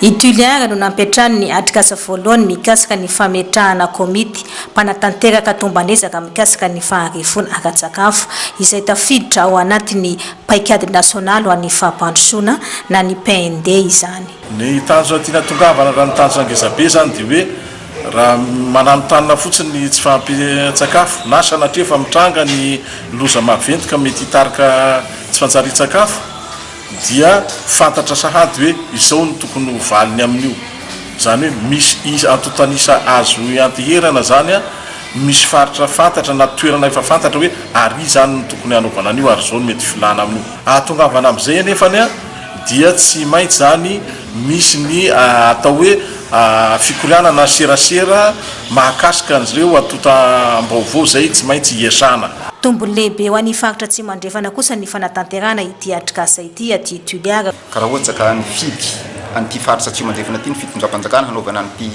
Ituliara no nampetrany ny atrikasa voalohany mikasika ny fametrahana komity mpanatanteraka tombanezaka mikasika ny faharefona ara-tsakafo izay tafiditra ao anatiny paikady nasionaly ho an'ny fahampandrosoana na ny PND izany. Ny tanjona tiana tongavana raha ny tanjona ngezabe zany dia hoe raha mananotanina fotsiny tsy fahampian-tsakafo na sanatria fa mitranga ny loza maventy ka mety hitarika tsy fantsarian-tsakafo dia fantatra sahady hoe izao ny tokony valiny amin'io. Zany hoe misy antotanisa azo anteherana zany a, misy faritra fantatra na toerana efa fantatra hoe ary zany ny tokony hanaovana an'io ary zao mety filana amin'io. Ahatongavana amin'izay anefany a dia tsy maintsy zany misy ny atao hoe fikoriana na serasera mahakasika an'ireo atotam-baovao zay tsy maintsy hiasana. Tombony lehibe ho an'ny faritra tsy mandrefana kosa ny fanatanterana ity atrikasa ity aty Ituliara. Karaha ohatsaka ny fidy an'ity faritra tsy mandrefana ity ny fitondram-panjakana hanaovana an'ity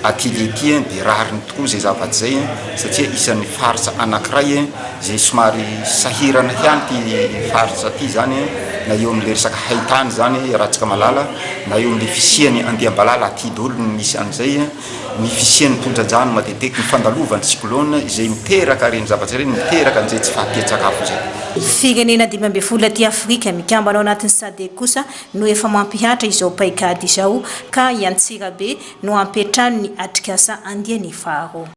atelier ity dia rariny tokoa zay zavaty zay satria isan'ny faritra anankiray zay somary sahirana ihany ty faritra ity zany na eo amin'le resaka haitany zany ratsika malala na eo amin'le fisiany andiam-balala aty daholo misy an'izay ny fisian'ny tondradrano mateteky ny fandalovany cyclone izay miteraka reny zavatsy reny miteraka an'izay tsy fahampian-tsakafo zay. Firenena 12 aty Afrika mikambana ao anatin'ny SADC kosa no efa mampihatra izao paikady izao ka i Antsirabe no ampetrany ny atrikasa andiany faharoa.